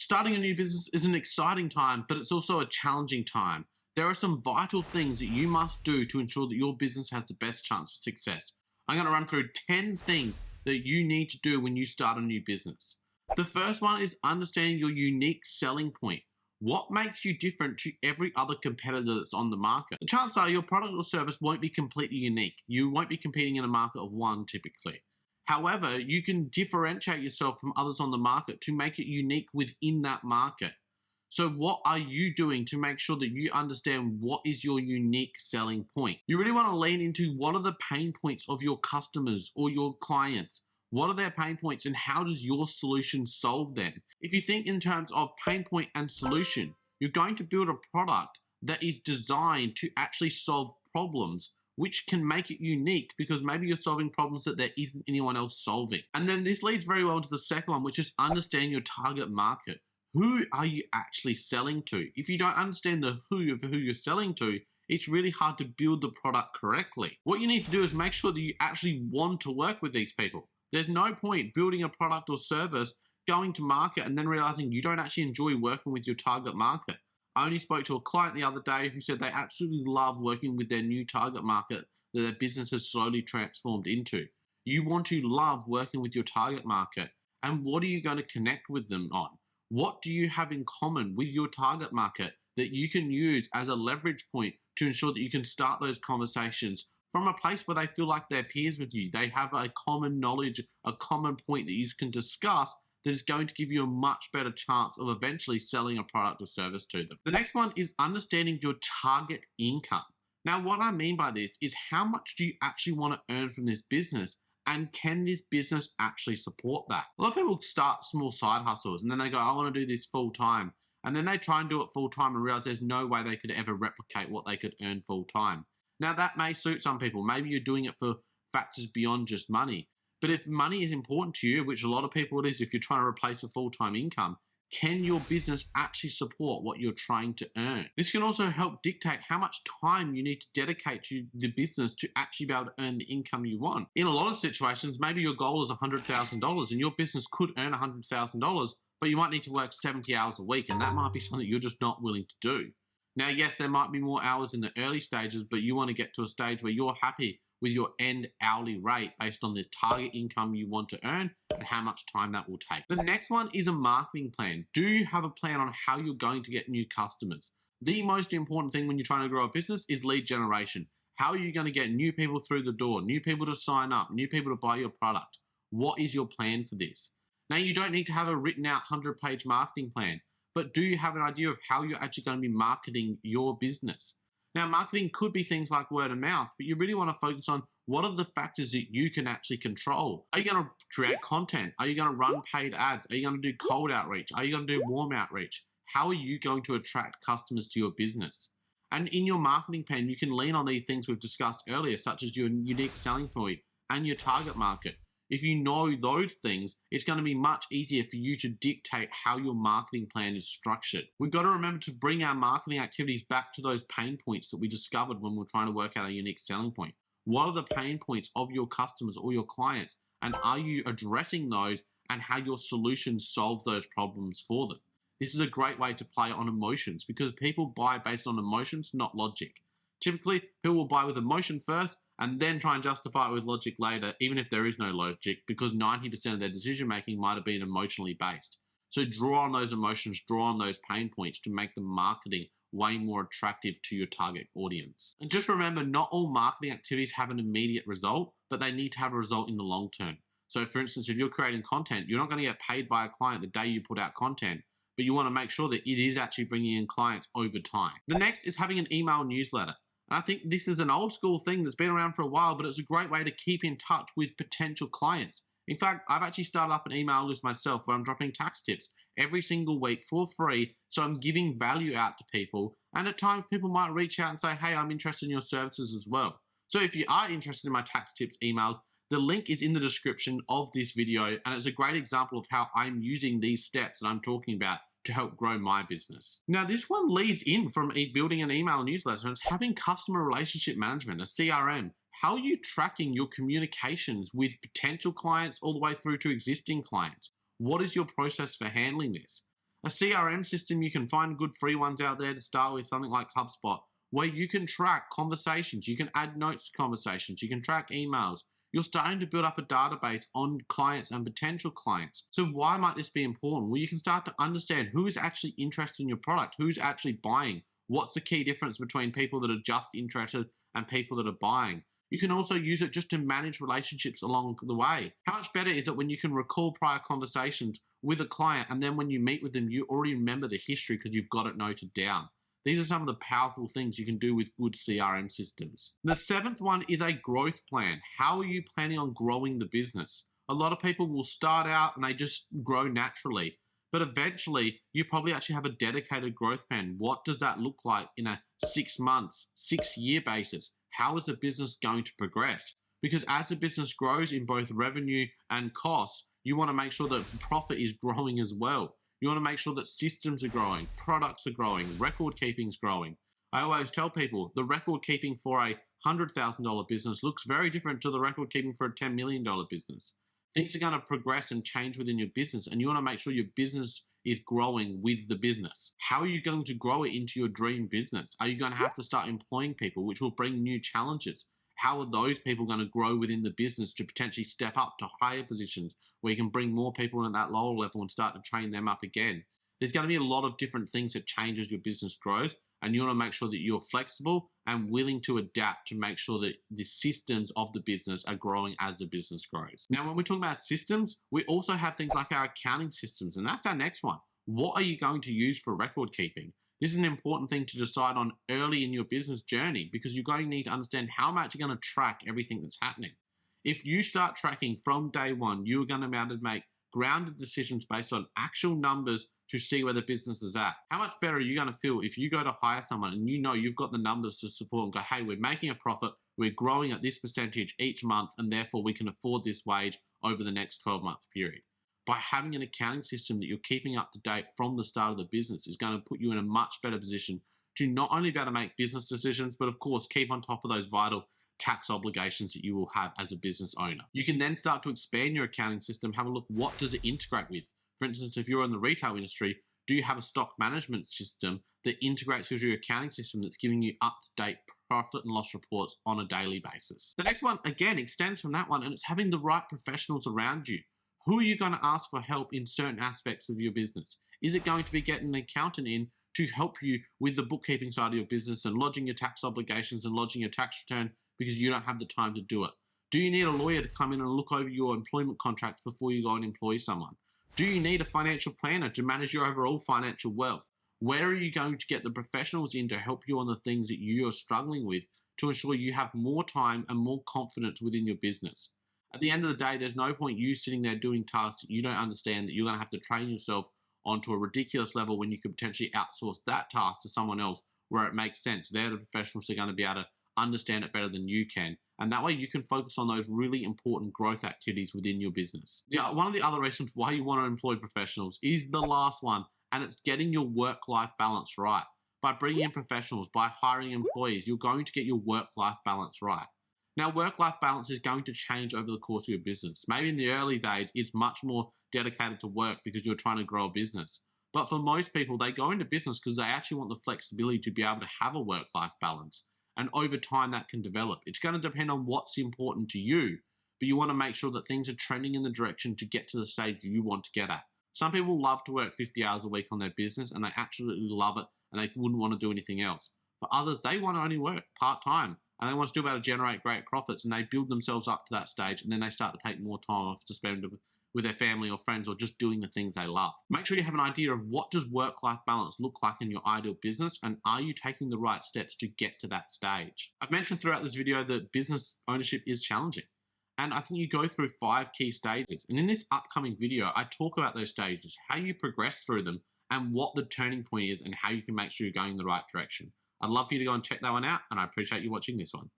Starting a new business is an exciting time, but it's also a challenging time. There are some vital things that you must do to ensure that your business has the best chance for success. I'm going to run through 10 things that you need to do when you start a new business. The first one is understanding your unique selling point. What makes you different to every other competitor that's on the market? The chances are your product or service won't be completely unique. You won't be competing in a market of one typically. However, you can differentiate yourself from others on the market to make it unique within that market. So what are you doing to make sure that you understand what is your unique selling point? You really want to lean into what are the pain points of your customers or your clients. What are their pain points and how does your solution solve them? If you think in terms of pain point and solution, you're going to build a product that is designed to actually solve problems, which can make it unique because maybe you're solving problems that there isn't anyone else solving. And then this leads very well to the second one, which is understand your target market. Who are you actually selling to? If you don't understand the who of who you're selling to, it's really hard to build the product correctly. What you need to do is make sure that you actually want to work with these people. There's no point building a product or service, going to market, and then realizing you don't actually enjoy working with your target market. I only spoke to a client the other day who said they absolutely love working with their new target market that their business has slowly transformed into. You want to love working with your target market, and what are you going to connect with them on? What do you have in common with your target market that you can use as a leverage point to ensure that you can start those conversations from a place where they feel like they're peers with you? They have a common knowledge, a common point that you can discuss that is going to give you a much better chance of eventually selling a product or service to them. The next one is understanding your target income. Now, what I mean by this is how much do you actually want to earn from this business, and can this business actually support that? A lot of people start small side hustles and then they go, I want to do this full time. And then they try and do it full time and realize there's no way they could ever replicate what they could earn full time. Now, that may suit some people. Maybe you're doing it for factors beyond just money. But if money is important to you, which a lot of people it is if you're trying to replace a full-time income, can your business actually support what you're trying to earn? This can also help dictate how much time you need to dedicate to the business to actually be able to earn the income you want. In a lot of situations, maybe your goal is $100,000 and your business could earn $100,000, but you might need to work 70 hours a week, and that might be something you're just not willing to do. Now, yes, there might be more hours in the early stages, but you want to get to a stage where you're happy with your end hourly rate based on the target income you want to earn and how much time that will take. The next one is a marketing plan. Do you have a plan on how you're going to get new customers? The most important thing when you're trying to grow a business is lead generation. How are you going to get new people through the door, new people to sign up, new people to buy your product? What is your plan for this? Now, you don't need to have a written out 100-page marketing plan, but do you have an idea of how you're actually going to be marketing your business? Now, marketing could be things like word of mouth, but you really want to focus on what are the factors that you can actually control. Are you going to create content? Are you going to run paid ads? Are you going to do cold outreach? Are you going to do warm outreach? How are you going to attract customers to your business? And in your marketing plan, you can lean on these things we've discussed earlier, such as your unique selling point and your target market. If you know those things, it's going to be much easier for you to dictate how your marketing plan is structured. We've got to remember to bring our marketing activities back to those pain points that we discovered when we're trying to work out a unique selling point. What are the pain points of your customers or your clients? And are you addressing those and how your solutions solve those problems for them? This is a great way to play on emotions because people buy based on emotions, not logic. Typically, people will buy with emotion first and then try and justify it with logic later, even if there is no logic, because 90% of their decision making might have been emotionally based. So draw on those emotions, draw on those pain points to make the marketing way more attractive to your target audience. And just remember, not all marketing activities have an immediate result, but they need to have a result in the long term. So for instance, if you're creating content, you're not going to get paid by a client the day you put out content, but you want to make sure that it is actually bringing in clients over time. The next is having an email newsletter. And I think this is an old school thing that's been around for a while, but it's a great way to keep in touch with potential clients. In fact, I've actually started up an email list myself where I'm dropping tax tips every single week for free. So I'm giving value out to people. And at times people might reach out and say, hey, I'm interested in your services as well. So if you are interested in my tax tips emails, the link is in the description of this video. And it's a great example of how I'm using these steps that I'm talking about to help grow my business. Now, this one leads in from building an email newsletter, and it's having customer relationship management, a CRM. How are you tracking your communications with potential clients all the way through to existing clients? What is your process for handling this? A CRM system, you can find good free ones out there to start with, something like HubSpot, where you can track conversations, you can add notes to conversations, you can track emails. You're starting to build up a database on clients and potential clients. So why might this be important? Well, you can start to understand who is actually interested in your product, who's actually buying, what's the key difference between people that are just interested and people that are buying. You can also use it just to manage relationships along the way. How much better is it when you can recall prior conversations with a client, and then when you meet with them, you already remember the history because you've got it noted down. These are some of the powerful things you can do with good CRM systems. The seventh one is a growth plan. How are you planning on growing the business? A lot of people will start out and they just grow naturally, but eventually you probably actually have a dedicated growth plan. What does that look like in a 6 months, 6-year basis? How is the business going to progress? Because as the business grows in both revenue and costs, you want to make sure that profit is growing as well. You want to make sure that systems are growing, products are growing, record keeping is growing. I always tell people the record keeping for a $100,000 business looks very different to the record keeping for a $10 million business. Things are going to progress and change within your business, and you want to make sure your business is growing with the business. How are you going to grow it into your dream business? Are you going to have to start employing people, which will bring new challenges? How are those people going to grow within the business to potentially step up to higher positions where you can bring more people in at that lower level and start to train them up again? There's going to be a lot of different things that change as your business grows, and you want to make sure that you're flexible and willing to adapt to make sure that the systems of the business are growing as the business grows. Now, when we're talking about systems, we also have things like our accounting systems, and that's our next one. What are you going to use for record keeping? This is an important thing to decide on early in your business journey, because you're going to need to understand how much you're going to track everything that's happening. If you start tracking from day one, you're going to be able to make grounded decisions based on actual numbers to see where the business is at. How much better are you going to feel if you go to hire someone and you know you've got the numbers to support and go, hey, we're making a profit, we're growing at this percentage each month, and therefore we can afford this wage over the next 12-month period. By having an accounting system that you're keeping up to date from the start of the business is going to put you in a much better position to not only be able to make business decisions, but of course keep on top of those vital tax obligations that you will have as a business owner. You can then start to expand your accounting system, have a look, what does it integrate with? For instance, if you're in the retail industry, do you have a stock management system that integrates with your accounting system that's giving you up-to-date profit and loss reports on a daily basis? The next one, again, extends from that one, and it's having the right professionals around you. Who are you going to ask for help in certain aspects of your business? Is it going to be getting an accountant in to help you with the bookkeeping side of your business and lodging your tax obligations and lodging your tax return because you don't have the time to do it? Do you need a lawyer to come in and look over your employment contracts before you go and employ someone? Do you need a financial planner to manage your overall financial wealth? Where are you going to get the professionals in to help you on the things that you're struggling with to ensure you have more time and more confidence within your business? At the end of the day, there's no point you sitting there doing tasks that you don't understand, that you're going to have to train yourself onto a ridiculous level when you could potentially outsource that task to someone else where it makes sense. They're the professionals that are going to be able to understand it better than you can. And that way you can focus on those really important growth activities within your business. One of the other reasons why you want to employ professionals is the last one, and it's getting your work-life balance right. By bringing in professionals, by hiring employees, you're going to get your work-life balance right. Now, work-life balance is going to change over the course of your business. Maybe in the early days, it's much more dedicated to work because you're trying to grow a business. But for most people, they go into business because they actually want the flexibility to be able to have a work-life balance. And over time, that can develop. It's going to depend on what's important to you, but you want to make sure that things are trending in the direction to get to the stage you want to get at. Some people love to work 50 hours a week on their business, and they absolutely love it, and they wouldn't want to do anything else. For others, they want to only work part-time, and they want to still be able to generate great profits, and they build themselves up to that stage, and then they start to take more time off to spend with their family or friends or just doing the things they love. Make sure you have an idea of what does work-life balance look like in your ideal business, and are you taking the right steps to get to that stage? I've mentioned throughout this video that business ownership is challenging, and I think you go through 5 key stages. And in this upcoming video, I talk about those stages, how you progress through them, and what the turning point is, and how you can make sure you're going in the right direction. I'd love for you to go and check that one out, and I appreciate you watching this one.